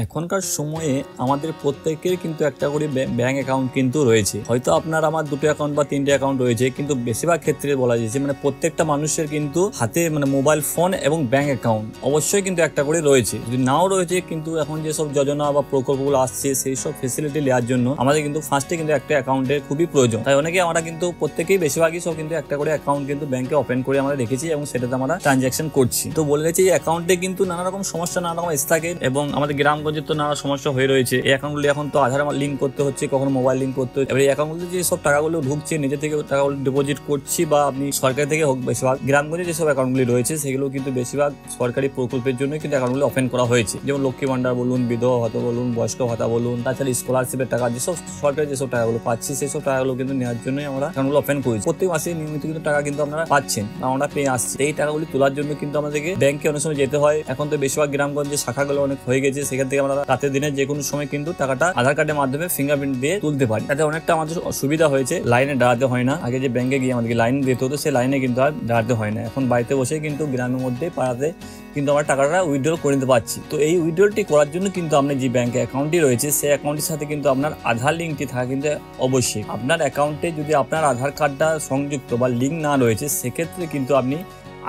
এখনকার সময়ে আমাদের প্রত্যেকের কিন্তু একটা করে ব্যাংক অ্যাকাউন্ট কিন্তু রয়েছে। হয়তো আপনার আমার দুটো অ্যাকাউন্ট বা তিনটে অ্যাকাউন্ট রয়েছে, কিন্তু বেশিরভাগ ক্ষেত্রে বলা যাচ্ছে মানে প্রত্যেকটা মানুষের কিন্তু হাতে মানে মোবাইল ফোন এবং ব্যাংক অ্যাকাউন্ট অবশ্যই কিন্তু একটা করে রয়েছে। যদি নাও রয়েছে কিন্তু এখন যেসব যোজনা বা প্রকল্পগুলো আসছে সেই সব ফেসিলিটি নেওয়ার জন্য আমাদের কিন্তু ফার্স্টে কিন্তু একটা অ্যাকাউন্টের খুবই প্রয়োজন। তাই অনেকে আমরা কিন্তু প্রত্যেকেই বেশিরভাগই সব কিন্তু একটা করে অ্যাকাউন্ট কিন্তু ব্যাংকে ওপেন করে আমরা রেখেছি এবং সেটাতে আমরা ট্রানজাকশন করছি। তো বলে গেছি এই অ্যাকাউন্টে কিন্তু নানা রকম সমস্যা নানা রকম থাকে এবং আমাদের গ্রামগঞ্জে তো নানা সমস্যা হয়ে রয়েছে। এই অ্যাকাউন্টগুলো এখন তো আধার লিঙ্ক করতে হচ্ছে, কখনো মোবাইল লিঙ্ক করতে হচ্ছে। এবার এই অ্যাকাউন্টগুলো যে সব টাকাগুলো ঢুকছে নিজে থেকে টাকাগুলো ডিপোজিট করছি বা আপনি সরকার থেকে হোক, বেশিরভাগ গ্রামগঞ্জে যেসব অ্যাকাউন্টগুলি রয়েছে সেগুলো কিন্তু বেশিরভাগ সরকারি প্রকল্পের জন্য কিন্তু অ্যাকাউন্টগুলো ওপেন করা হয়েছে। যেমন লক্ষ্মী ভান্ডার বলুন, বিধবা ভাতা বলুন, বয়স্ক ভাতা বলুন, তাছাড়া স্কলারশিপের টাকা যেসব সরকারি যেসব টাকাগুলো পাচ্ছি সেই সব টাকাগুলো কিন্তু নেওয়ার জন্যই আমরা অ্যাকাউন্টগুলো ওপেন করেছি। প্রত্যেক মাসে নিয়মিত কিন্তু টাকা কিন্তু আপনারা পাচ্ছেন বা আমরা পেয়ে আসছি। এই টাকাগুলি তোলার জন্য কিন্তু আমাদেরকে ব্যাংকে অনেক সময় যেতে হয়। এখন তো বেশিরভাগ গ্রামগঞ্জে শাখাগুলো অনেক হয়ে গেছে, সেখান থেকে আমরা রাতের দিনে যে কোনো সময় কিন্তু টাকাটা আধার কার্ডের মাধ্যমে ফিঙ্গারপ্রিন্ট দিয়ে তুলতে পারি। তাতে অনেকটা আমাদের সুবিধা হয়েছে, লাইনে দাঁড়াতে হয় না। আগে যে ব্যাংকে গিয়ে আমাদেরকে লাইন দিতে হতো সেই লাইনে কিন্তু আর দাঁড়াতে হয় না। এখন বাড়িতে বসে কিন্তু গ্রামের মধ্যে পাড়াতে কিন্তু আমরা টাকাটা উইথড্র করে নিতে পারছি। তো এই উইথড্রটি করার জন্য কিন্তু আপনার যে ব্যাংক অ্যাকাউন্টটি রয়েছে সেই অ্যাকাউন্টের সাথে কিন্তু আপনার আধার লিঙ্কটি থাকা কিন্তু অবশ্যই। আপনার অ্যাকাউন্টে যদি আপনার আধার কার্ডটা সংযুক্ত বা লিঙ্ক না রয়েছে সেক্ষেত্রে কিন্তু আপনি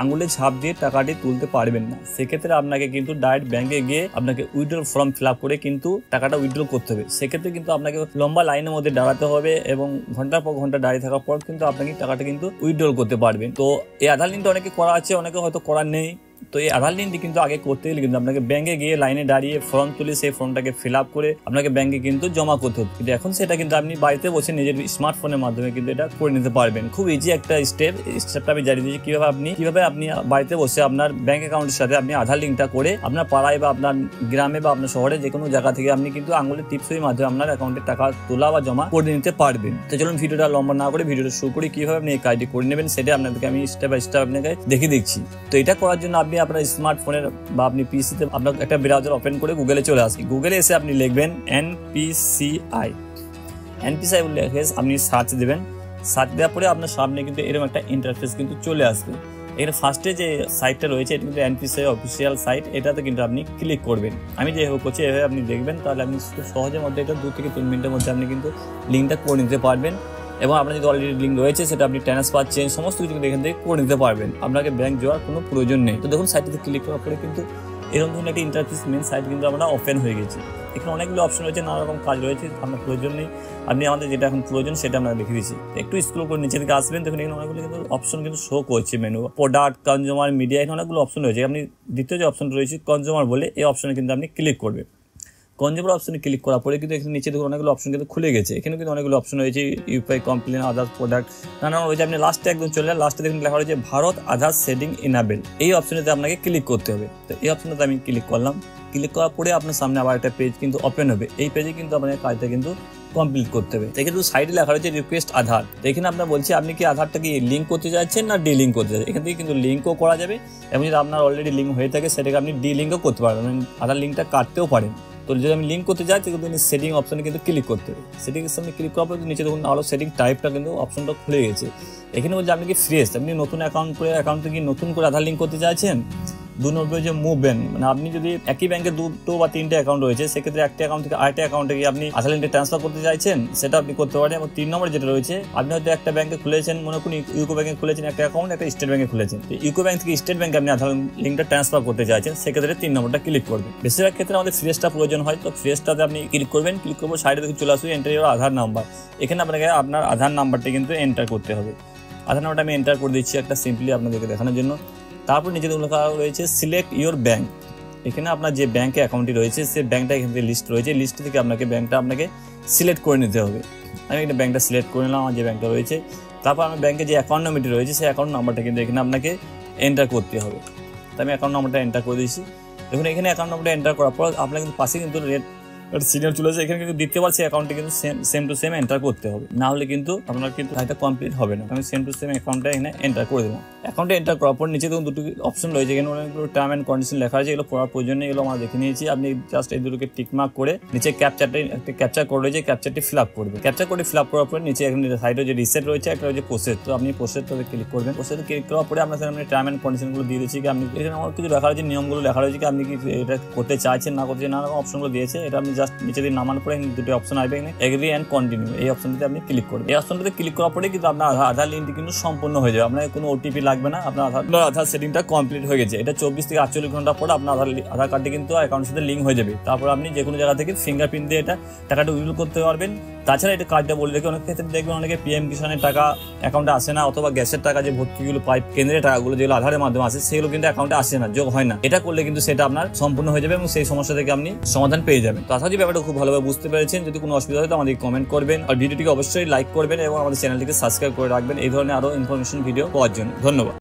আঙুলে ছাপ দিয়ে টাকাটি তুলতে পারবেন না। সেক্ষেত্রে আপনাকে কিন্তু ডাইরেক্ট ব্যাংকে গিয়ে আপনাকে উইথড্র ফর্ম ফিল আপ করে কিন্তু টাকাটা উইথড্র করতে হবে। সেক্ষেত্রে কিন্তু আপনাকে লম্বা লাইনের মধ্যে দাঁড়াতে হবে এবং ঘন্টার পর ঘন্টা দাঁড়িয়ে থাকার পর কিন্তু আপনাকে টাকাটা কিন্তু উইথড্র করতে পারবেন। তো এই আধার লিঙ্কটা অনেকে করা আছে, অনেকে হয়তো করার নেই। তো এই আধার লিঙ্কটি কিন্তু আগে করতে গেলে কিন্তু আপনাকে ব্যাংকে গিয়ে লাইনে দাঁড়িয়ে ফর্ম তুলে সেই ফর্মটাকে ফিল আপ করে আপনাকে ব্যাংকে কিন্তু জমা করতে হতো। কিন্তু এখন সেটা কিন্তু আপনি বাড়িতে বসে নিজের স্মার্টফোনের মাধ্যমে কিন্তু এটা করে নিতে পারবেন। খুব ইজি একটা স্টেপটা আমি জানিয়ে দিচ্ছি কিভাবে আপনি বাড়িতে বসে আপনার ব্যাংক অ্যাকাউন্টের সাথে আপনি আধার লিঙ্কটা করে আপনার পাড়ায় বা আপনার গ্রামে বা আপনার শহরে যে কোনো জায়গা থেকে আপনি কিন্তু আঙুলের টিপসের মাধ্যমে আপনার অ্যাকাউন্টে টাকা তোলা বা জমা করে নিতে পারবেন। তো চলুন ভিডিওটা লম্বা না করে ভিডিওটা শুরু করি কিভাবে আপনি এই কাজটি করে নেবেন সেটা আপনাদেরকে আমি স্টেপ বাই স্টেপ আপনাকে দেখিয়ে দিচ্ছি। তো এটা করার জন্য আপনি আপনার স্মার্টফোনের বা আপনি পিসিতে আপনার একটা ব্রাউজার ওপেন করে গুগলে চলে আসি। গুগলে এসে আপনি লিখবেন এনপিসিআই লিখে আপনি সার্চ দেবেন। সার্চ দেওয়ার পরে আপনার সামনে কিন্তু এরকম একটা ইন্টারফেস কিন্তু চলে আসবে। এর ফার্স্টে যে সাইটটা রয়েছে এটা কিন্তু এনপিসিআই অফিসিয়াল সাইট, এটাতে কিন্তু আপনি ক্লিক করবেন। আমি যেভাবে করছি এভাবে আপনি দেখবেন, তাহলে আপনি খুব সহজের মধ্যে এটা 2 থেকে 3 মিনিটের মধ্যে আপনি কিন্তু লিঙ্কটা করে নিতে পারবেন এবং আপনার যদি অলরেডি লিঙ্ক রয়েছে সেটা আপনি ট্রান্সফার চেঞ্জ সমস্ত কিছু এখান থেকে করে নিতে পারবেন। আপনাকে ব্যাংক যাওয়ার কোনো প্রয়োজন নেই। তো দেখুন সাইটটিতে ক্লিক করার পরে কিন্তু এরকম ধরনের একটা ইন্টারফেস মেন সাইট কিন্তু আমরা ওপেন হয়ে গেছি। এখানে অনেকগুলো অপশন রয়েছে, নানা রকম কাজ রয়েছে, আপনার প্রয়োজন নেই। আপনি আমাদের যেটা এখন প্রয়োজন সেটা আমরা দেখে দিচ্ছি। একটু স্ক্রল করে নিচে দিকে আসবেন, দেখুন এখানে অনেকগুলো কিন্তু অপশন কিন্তু শো করছে মেনু, প্রোডাক্ট, কনজিউমার, মিডিয়া, এখানে অনেকগুলো অপশন রয়েছে। আপনি দ্বিতীয় যে অপশন রয়েছে কনজিউমার বলে এই অপশনে কিন্তু আপনি ক্লিক করবেন। কনজিউমার অপশনে ক্লিক করার পরে কিন্তু এখানে নিচে দেখুন অনেকগুলো অপশন কিন্তু খুলে গেছে। এখানে কিন্তু অনেকগুলো অপশন রয়েছে, ইউপিআই, কমপ্লেন, আদার্স, প্রোডাক্ট, নানা রয়েছে। আপনি লাস্টে একদম চলে যান, লাস্টে দেখুন লেখা রয়েছে ভারত আধার সেটিং ইনাবেল। এই অপশনেতে আপনাকে ক্লিক করতে হবে। তো এই অপশনেতে আমি ক্লিক করলাম। ক্লিক করার পরে আপনার সামনে আবার একটা পেজ কিন্তু ওপেন হবে। এই পেজে কিন্তু আপনাকে কাজটা কিন্তু কমপ্লিট করতে হবে। এখানে সাইডে লেখা রয়েছে রিকোয়েস্ট আধার। এখানে আপনার বলছি আপনি কি আধারটাকে লিঙ্ক করতে চাইছেন না ডি লিঙ্ক করতে চাইছেন। এখান থেকে কিন্তু লিঙ্কও করা যাবে এবং যদি আপনার অলরেডি লিঙ্ক হয়ে থাকে সেটাকে আপনি ডি লিঙ্কও করতে পারবেন, আধার লিঙ্কটা কাটতেও পারেন। তো যদি আমি লিঙ্ক করতে চাই কিন্তু সেটিং অপশনে কিন্তু ক্লিক করতে হবে। সেটিংয়ের সামনে ক্লিক করার পর নিচে দেখুন আরও সেটিং টাইপটা কিন্তু অপশনটা খুলে গেছে। এখানে বলছে আপনি কি ফ্রেশ, আপনি নতুন অ্যাকাউন্টে কি নতুন করে আধার লিঙ্ক করতে চাইছেন। 2 নম্বরে যে মুভমেন্ট, মানে আপনি যদি একই ব্যাংকে 2 বা 3টে অ্যাকাউন্ট রয়েছে সেক্ষেত্রে একটা অ্যাকাউন্ট থেকে আরেকটা অ্যাকাউন্টে গিয়ে আপনি আধার লিঙ্কটা ট্রান্সফার করতে চাইছেন সেটা আপনি করতে পারেন। এবং 3 নম্বরে যেটা রয়েছে আপনি হয়তো একটা ব্যাংকে খুলেছেন, মনে করুন ইউকো ব্যাংকে খুলেছেন একটা অ্যাকাউন্ট, একটা স্টেট ব্যাংকে খুলেছেন। তো ইউকো ব্যাংক থেকে স্টেট ব্যাংকে আপনি আধার লিঙ্কটা ট্রান্সফার করতে চাইছেন সেক্ষেত্রে 3 নম্বরটা ক্লিক করবেন। বেশিরভাগ ক্ষেত্রে আমাদের ফ্রেশটা প্রয়োজন হয়, তো ফ্রেশটাতে আপনি ক্লিক করবেন। ক্লিক করবো সাইডে দেখে চলে আসবে এন্টার ইউর আধার নাম্বার। এখানে আপনাকে আপনার আধার নাম্বারটা কিন্তু এন্টার করতে হবে। আধার নাম্বারটা আমি এন্টার করে দিচ্ছি একটা সিম্পলি আপনাদেরকে দেখানোর জন্য। তারপর নিচে লেখা রয়েছে সিলেক্ট ইউর ব্যাংক। এখানে আপনার যে ব্যাংকে অ্যাকাউন্টটি রয়েছে সেই ব্যাংকটা এখান থেকে লিস্ট রয়েছে, লিস্ট থেকে ব্যাংকটা আপনাকে সিলেক্ট করে নিতে হবে। আমি এখানে ব্যাংকটা সিলেক্ট করে নিলাম, আমার যে ব্যাংকটা রয়েছে। তারপর আমার ব্যাংকে যে অ্যাকাউন্ট নাম্বারটি রয়েছে সেই অ্যাকাউন্ট নাম্বারটা কিন্তু এখানে আপনাকে এন্টার করতে হবে। তো আমি অ্যাকাউন্ট নাম্বারটা এন্টার করে দিয়েছি। দেখুন এখানে অ্যাকাউন্ট নাম্বারটা এন্টার করার পর আপনার কিন্তু পাশে কিন্তু রেড সিগন্যাল চলে আসে, এখানে কিন্তু দিতে পারছি অ্যাকাউন্টে কিন্তু সেম টু সেম এন্টার করতে হবে, না হলে কিন্তু আপনার কিন্তু এটা কমপ্লিট হবে না। আমি সেম টু সেম অ্যাকাউন্টটা এখানে এন্টার করে দিলাম। অ্যাকাউন্টে এন্টার করার পর নিচে দেখুন দুটো অপশন রয়েছে, এখানে অনেকগুলো টার্ম অ্যান্ড কন্ডিশন লেখা আছে, এগুলো পড়ার প্রয়োজন নেই, এগুলো আমরা দেখে নিয়েছি। আপনি জাস্ট এই দুটোকে টিক মার্ক করে নিচে একটা ক্যাপচার কোড রয়েছে, ক্যাপচারটি ফিল আপ করবে। ক্যাপচার কোডটি ফিল আপ করার পর নিচে এখানে সাইডে যে রিসেট রয়েছে, একটা রয়েছে প্রসেস, তো আপনি প্রসেসটাতে ক্লিক করবেন। প্রসেসে ক্লিক করার পরে আমরা সামনে টার্ম অ্যান্ড কন্ডিশনগুলো দিয়ে দিচ্ছি কি আপনি এখানে আমার কিছু লেখা রয়েছে, নিয়মগুলো লেখা রয়েছে কি আপনি কি এটা করতে চাইছেন না করতে নানা রকম অপশনগুলো দিয়েছে। এটা আপনি জাস্ট নিচে দিয়ে নামানোর পরে দুটো অপশন আসবে, এখানে এগ্রি অ্যান্ড কন্টিনিউ, এই অপশনটিতে আপনি ক্লিক করবেন। এই অপশনটিতে ক্লিক করার পরে কিন্তু আপনার আধার লিঙ্কটি কিন্তু সম্পূর্ণ হয়ে যাবে, আপনার কোনো ওটিপি লাগবে না, আপনার আধার সেটিংটা কমপ্লিট হয়ে গেছে। এটা 24 থেকে 48 ঘন্টা পরে আপনার আধার কার্ডটি কিন্তু অ্যাকাউন্টের সাথে লিঙ্ক হয়ে যাবে। তারপর আপনি যে কোনো জায়গা থেকে ফিঙ্গারপ্রিন্ট দিয়ে এটা টাকাটা উইথড্র করতে পারবেন। তাছাড়া এটা কার্ডটা বলে রেখে অনেক ক্ষেত্রে দেখবেন অনেকে পিএম কিষানের টাকা অ্যাকাউন্টে আসে না, অথবা গ্যাসের টাকা যে ভর্তিগুলো পায় কেন্দ্রের টাকাগুলো যেগুলো আধারের মাধ্যমে আসে সেগুলো কিন্তু অ্যাকাউন্টে আসে না, যোগ হয় না। এটা করলে কিন্তু সেটা আপনার সম্পূর্ণ হয়ে যাবে এবং সেই সমস্যা থেকে আপনি সমাধান পেয়ে যাবেন। তো আশা করি ব্যাপারটা খুব ভালোভাবে বুঝতে পেরেছেন। যদি কোনো অসুবিধা হয় তো আমাদের কমেন্ট করবেন, আর ভিডিওটিকে অবশ্যই লাইক করবেন এবং আমাদের চ্যানেলটিকে সাবস্ক্রাইব করে রাখবেন এই ধরনের আরো ইনফরমেশন ভিডিও পাওয়ার জন্য। ধন্যবাদ।